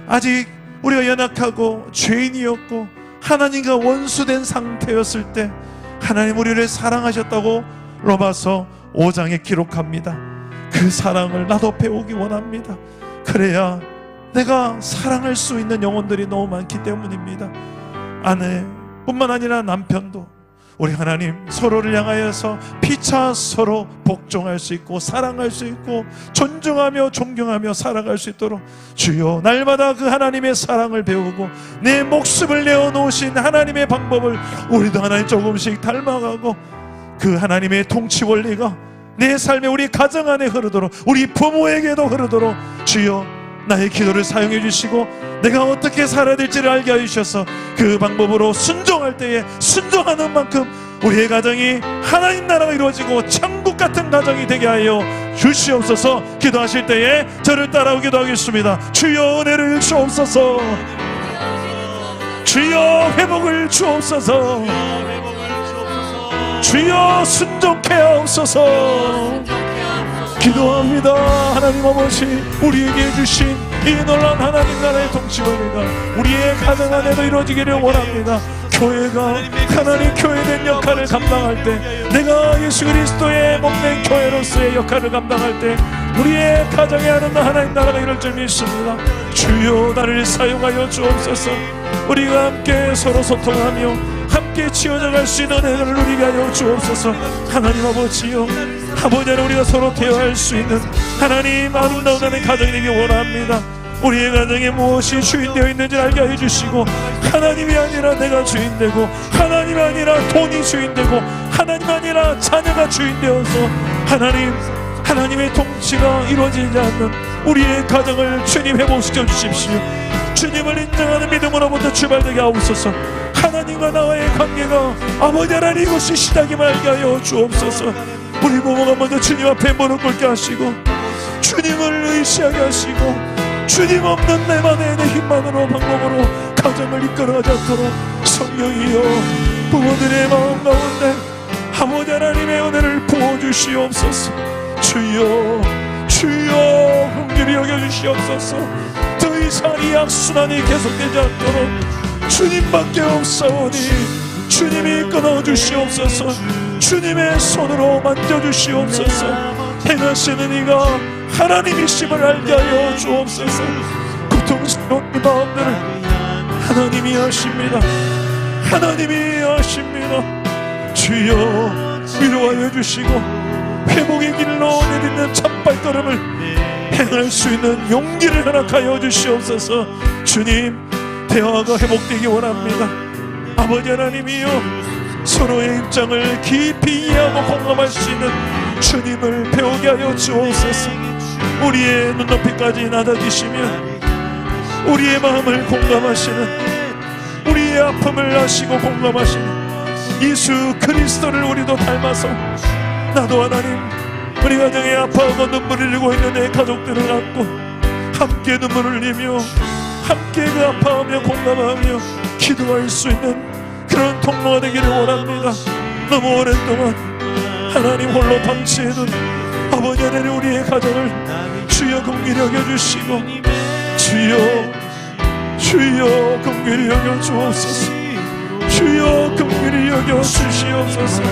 [SPEAKER 1] 아직 우리가 연약하고 죄인이었고 하나님과 원수된 상태였을 때 하나님 우리를 사랑하셨다고 로마서 5장에 기록합니다. 그 사랑을 나도 배우기 원합니다. 그래야 내가 사랑할 수 있는 영혼들이 너무 많기 때문입니다. 아내뿐만 아니라 남편도 우리 하나님 서로를 향하여서 피차 서로 복종할 수 있고 사랑할 수 있고 존중하며 존경하며 살아갈 수 있도록 주여, 날마다 그 하나님의 사랑을 배우고 내 목숨을 내어놓으신 하나님의 방법을 우리도 하나님 조금씩 닮아가고 그 하나님의 통치 원리가 내 삶에, 우리 가정 안에 흐르도록, 우리 부모에게도 흐르도록 주여 나의 기도를 사용해 주시고 내가 어떻게 살아야 될지를 알게 해주셔서 그 방법으로 순종할 때에 순종하는 만큼 우리의 가정이 하나님 나라가 이루어지고 천국 같은 가정이 되게 하여 주시옵소서. 기도하실 때에 저를 따라오기도 하겠습니다. 주여 은혜를 주옵소서. 주여 회복을 주옵소서. 주여 순종케 하옵소서. 기도합니다. 하나님 아버지, 우리에게 주신 이 놀라운 하나님 나라의 통치원리가 우리의 가정 안에도 이루어지기를 원합니다. 교회가 하나님 교회된 역할을 감당할 때, 내가 예수 그리스도의 몸된 교회로서의 역할을 감당할 때 우리의 가정에 아름다운 하나님 나라가 이룰 줄 믿습니다. 주여 나를 사용하여 주옵소서. 우리가 함께 서로 소통하며 함께 치워져 갈 수 있는 은혜를 누리게 하여 주옵소서. 하나님 아버지요, 아버지 안에 우리가 서로 대화할 수 있는 하나님 아름다운 하나님 가정이 되기 원합니다. 우리의 가정에 무엇이 주인되어 있는지 알게 해주시고, 하나님이 아니라 내가 주인되고, 하나님이 아니라 돈이 주인되고, 하나님 아니라 자녀가 주인되어서 하나님의 통치가 이루어지지 않는 우리의 가정을 주님 회복시켜 주십시오. 주님을 인정하는 믿음으로부터 출발되게 하옵소서. 하나님과 나와의 관계가 아버지 하나님 이것이 시작이 말게 하여 주옵소서. 우리 부모가 먼저 주님 앞에 무릎 꿇게 하시고 주님을 의시하게 하시고 주님 없는 내만의 내 힘만으로 방법으로 가정을 이끌어가지 않도록 성령이여 부모들의 마음 가운데 아버지 하나님의 은혜를 부어주시옵소서. 주여 주여 긍휼히 여겨주시옵소서. 더 이상 이 악순환이 계속되지 않도록 주님밖에 없사오니 주님이 끊어주시옵소서. 주님의 손으로 만져주시옵소서. 행하시는 이가 하나님이심을 알게 하여 주옵소서. 고통스러운 이 마음들을 하나님이 하십니다. 하나님이 하십니다. 주여 위로하여 주시고 회복의 길로 내딛는 첫발걸음을 행할 수 있는 용기를 허락하여 주시옵소서. 주님 대화가 회복되기 원합니다. 아버지 하나님이여 서로의 입장을 깊이 이해하고 공감할 수 있는 주님을 배우게 하여 주옵소서. 우리의 눈높이까지 낮아지시며 우리의 마음을 공감하시는, 우리의 아픔을 아시고 공감하시는 예수 그리스도를 우리도 닮아서 나도 하나님 우리 가정에 아파하고 눈물을 흘리고 있는 내 가족들을 안고 함께 눈물을 흘리며 함께 그 아파하며 공감하며 기도할 수 있는 그런 통로가 되기를 원합니다. 너무 오랫동안 하나님 홀로 방치해둔 아버지 하나님 우리의 가정을 주여 긍휼히 여겨주시고 주여 주여 긍휼히 여겨주옵소서. 주여 긍휼히 여겨주시옵소서.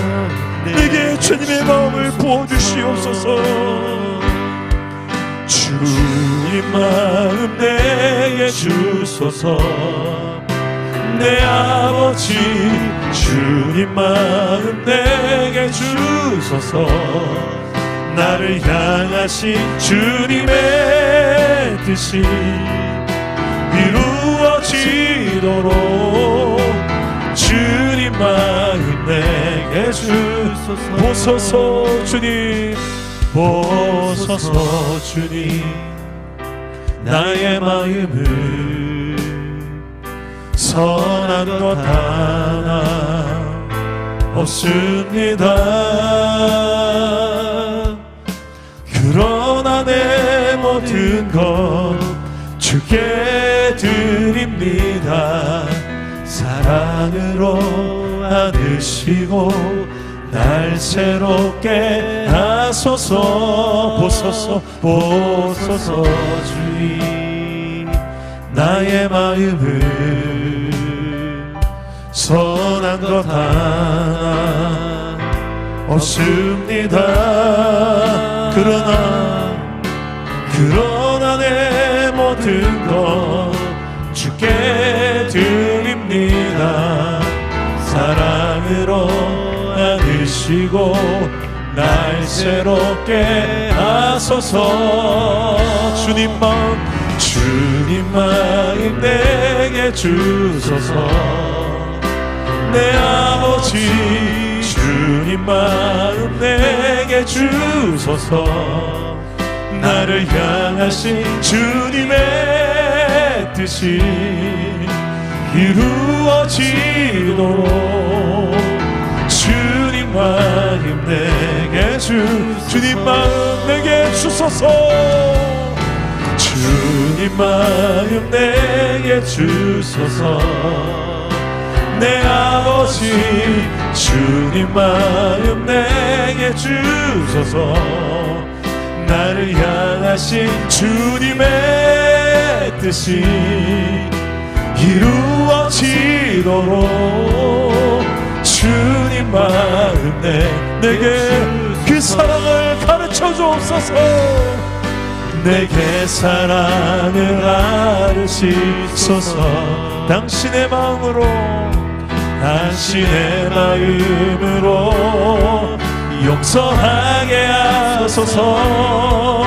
[SPEAKER 1] 내게 주님의 마음을 부어주시옵소서. 주님 마음 내게 주소서. 내 아버지 주님 마음 내게 주소서. 나를 향하신 주님의 뜻이 이루어지도록 주님 마음 내게 주소서. 보소서 주님 보소서 주님 나의 마음을 선한 것 하나 없습니다. 그러나 내 모든 것 주께 드립니다. 사랑으로 안으시고 날 새롭게 하소서. 보소서 보소서 주님 나의 마음을 선한 것 하나 없습니다. 그러나 내 모든 것 주께 드립니다. 사랑으로 안으시고 날 새롭게 하소서. 주님 마음 내게 주소서. 내 아버지 주님 마음 내게 주소서. 나를 향하신 주님의 뜻이 이루어지도록 주님 마음 내게 주님 마음 내게 주소서. 주님 마음 내게 주소서. 내 아버지 주님 마음 내게 주소서. 나를 향하신 주님의 뜻이 이루어지도록 주님 마음 내게 그 사랑을 가르쳐 주옵소서. 내게 사랑을 가르치소서. 당신의 마음으로 용서하게 하소서.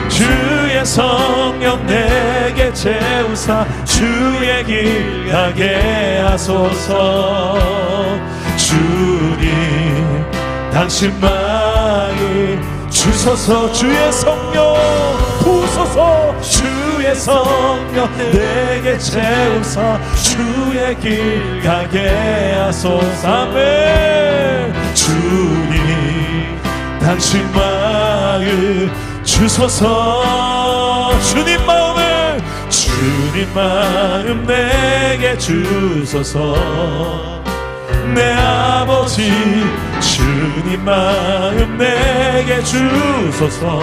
[SPEAKER 1] 주의 성령 내게 채우사 주의 길 가게 하소서. 주님 당신 마음 주소서. 주의 성령 부소서. 주의 성령 내게 채우사 주의 길 가게 하소서. 아멘. 주님 당신 마음 주소서. 주님 마음을 주님 마음 내게 주소서. 내 아버지 주님 마음 내게 주소서.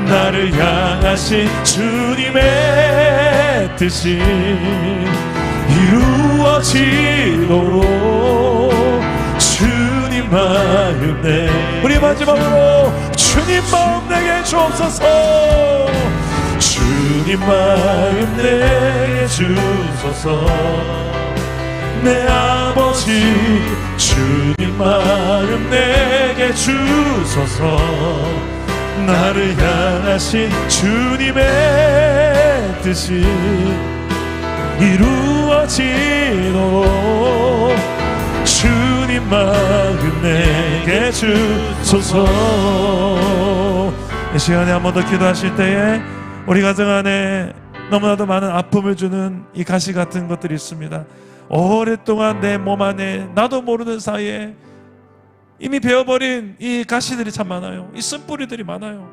[SPEAKER 1] 나를 향하신 주님의 뜻이 이루어지도록 주님 마음 내. 우리 마지막으로 주님 마음 내게 주옵소서. 주님 마음 내게 주소서. 내 아버지 주님 마음 내게 주소서. 나를 향하신 주님의 뜻이 이루어지도록 주님 마음 내게 주소서. 이 시간에 한 번 더 기도하실 때에 우리 가정 안에 너무나도 많은 아픔을 주는 이 가시 같은 것들이 있습니다. 오랫동안 내 몸 안에 나도 모르는 사이에 이미 베어버린 이 가시들이 참 많아요. 이 쓴뿌리들이 많아요.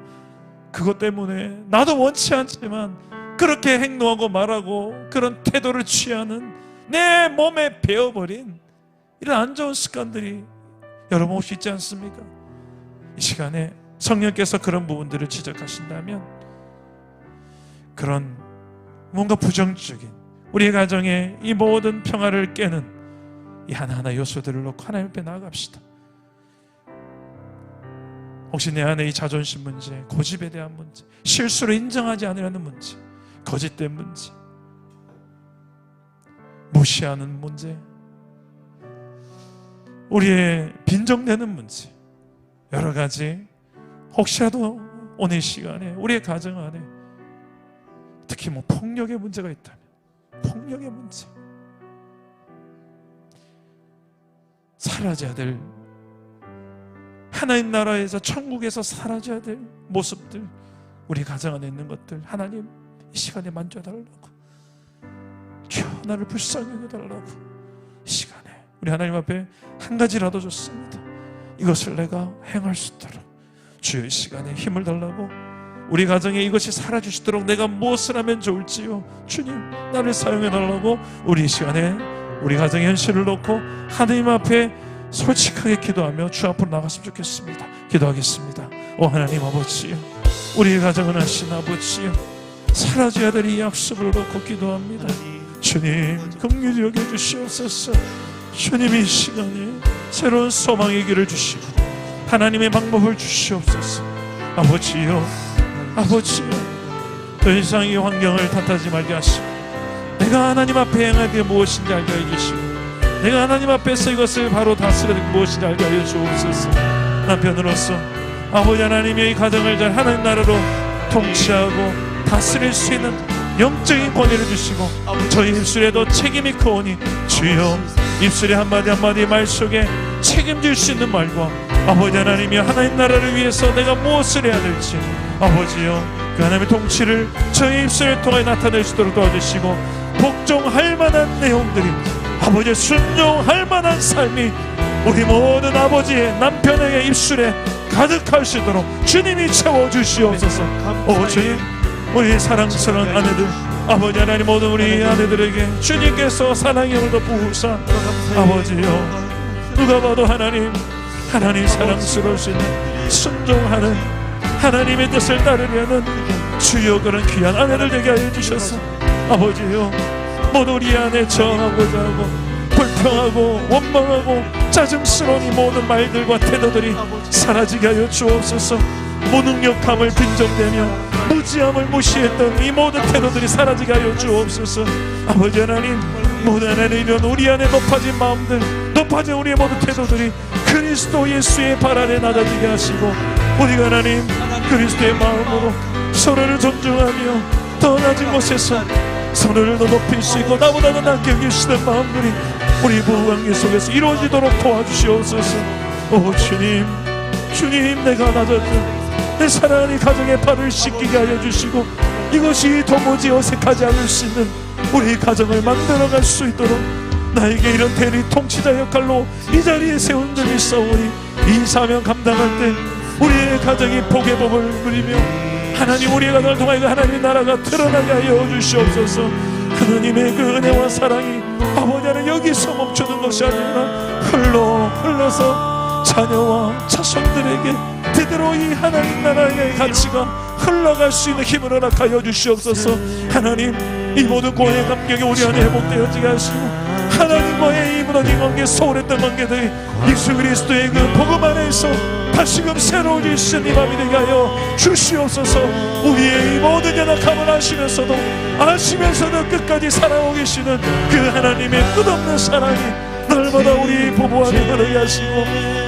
[SPEAKER 1] 그것 때문에 나도 원치 않지만 그렇게 행동하고 말하고 그런 태도를 취하는 내 몸에 베어버린 이런 안 좋은 습관들이 여러분 혹시 있지 않습니까? 이 시간에 성령께서 그런 부분들을 지적하신다면 그런 뭔가 부정적인 우리 가정의 이 모든 평화를 깨는 이 하나하나 요소들을 놓고 하나님 앞에 나아갑시다. 혹시 내 안에 이 자존심 문제, 고집에 대한 문제, 실수를 인정하지 않으려는 문제, 거짓된 문제, 무시하는 문제, 우리의 빈정되는 문제, 여러 가지 혹시라도 오늘 시간에 우리의 가정 안에 특히 폭력의 문제가 있다면 폭력의 문제, 사라져야 될 하나님 나라에서 천국에서 사라져야 될 모습들, 우리 가정 안에 있는 것들 하나님 이 시간에 만져달라고, 주여 나를 불쌍히 여겨달라고 이 시간에 우리 하나님 앞에 한 가지라도 좋습니다. 이것을 내가 행할 수 있도록 주여 이 시간에 힘을 달라고, 우리 가정에 이것이 사라질 수 있도록 내가 무엇을 하면 좋을지요 주님 나를 사용해달라고 우리 이 시간에 우리 가정의 현실을 놓고 하나님 앞에 솔직하게 기도하며 주 앞으로 나갔으면 좋겠습니다. 기도하겠습니다. 오 하나님 아버지요, 우리의 가정은 하신 아버지요, 사라져야 될 이 약속을 놓고 기도합니다. 주님 긍휼히 여겨주시옵소서. 주님 이 시간에 새로운 소망의 길을 주시고 하나님의 방법을 주시옵소서. 아버지요, 아버지요, 더 이상 이 환경을 탓하지 말게 하시고 내가 하나님 앞에 행할 게 무엇인지 알게 해주시고 내가 하나님 앞에서 이것을 바로 다스리는 게 무엇인지 알게 하여 주옵소서. 남편으로서 아버지 하나님의 이 가정을 잘 하나님 나라로 통치하고 다스릴 수 있는 영적인 권위를 주시고 저희 입술에도 책임이 크오니 주여 입술의 한마디 한마디 말 속에 책임질 수 있는 말과 아버지 하나님이 하나님 나라를 위해서 내가 무엇을 해야 될지 아버지여 그 하나님의 통치를 저희 입술을 통해 나타낼 수 있도록 도와주시고 복종할 만한 내용들이 아버지의 순종할 만한 삶이 우리 모든 아버지의 남편에게 입술에 가득할 수 있도록 주님이 채워주시옵소서. 오 주님, 우리 사랑스러운 아내들 아버지 하나님 모든 우리 아내들에게 주님께서 사랑의 힘을 부으사 아버지요 누가 봐도 하나님 사랑스러우시는 순종하는 하나님의 뜻을 따르려는 주여 그런 귀한 아내들 되게 하여 주셔서 아버지요 모두 우리 안에 저항하고자 하고 불평하고 원망하고 짜증스러운 이 모든 말들과 태도들이 사라지게 하여 주옵소서. 무능력함을 빈정대며 무지함을 무시했던 이 모든 태도들이 사라지게 하여 주옵소서. 아버지 하나님 모든 하나님 이런 우리 안에 높아진 마음들 높아진 우리의 모든 태도들이 그리스도 예수의 발 아래 낮아지게 하시고 우리가 하나님 그리스도의 마음으로 서로를 존중하며 더 낮은 곳에서 서로를 더 높일 수 있고 나보다 더 낮게 여기시는 마음들이 우리 부부관계 속에서 이루어지도록 도와주시옵소서. 오 주님 내가 낮아져 내 사랑하는 가정의 발을 씻기게 하여 주시고 이것이 도무지 어색하지 않을 수 있는 우리 가정을 만들어갈 수 있도록 나에게 이런 대리 통치자 역할로 이 자리에 세운 점이 있사오니 이 사명 감당할 때 우리의 가정이 복의 법을 누리며 하나님 우리가 널 통하여 하나님의 나라가 드러나게 하여 주시옵소서. 하나님의 그 은혜와 사랑이 아버지 하나님 여기서 멈추는 것이 아니라 흘러서 자녀와 자손들에게 제대로 이 하나님 나라의 가치가 흘러갈 수 있는 힘을 허락하여 주시옵소서. 하나님 이 모든 고뇌 감격이 우리 안에 회복되어지게 하시고 하나님과의 이 무너진 관계 소홀했던 관계들이 예수 그리스도의 그 복음 안에서 다시금 새로워지신 이 밤이 되게 하여 주시옵소서. 우리의 이 모든 연약함을 아시면서도 끝까지 살아오고 계시는 그 하나님의 끝없는 사랑이 날마다 우리 부부 안에 흐르게 하시고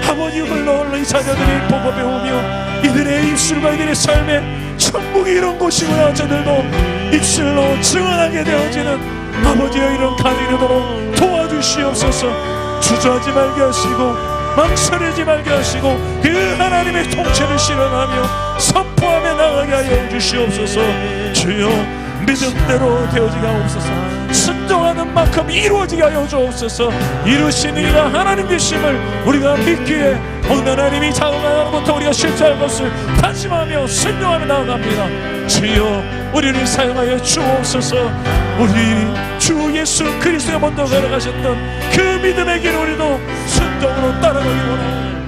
[SPEAKER 1] 아버지 흘러 이 자녀들이 보고 배우며 이들의 입술과 이들의 삶에 천국이 이런 곳이구나 저들도 입술로 증언하게 되어지는 아버지의 이런 가정이 되도록 도와주시옵소서. 주저하지 말게 하시고 망설이지 말게 하시고 그 하나님의 통치를 실현하며 선포하며 나가게 하여 주시옵소서. 주여 믿음대로 되어지게 하옵소서. 순종하는 만큼 이루어지게 하여 주옵소서. 이루시느니라 하나님 계심을 우리가 믿기에 오늘 하나님이 작은 것부터 우리가 실천할 것을 다짐하며 순종하며 나아갑니다. 주여 우리를 사용하여 주옵소서. 우리 주 예수 그리스도가 먼저 걸어가셨던 그 믿음의 길 우리도 순종으로 따라가기 원합니다.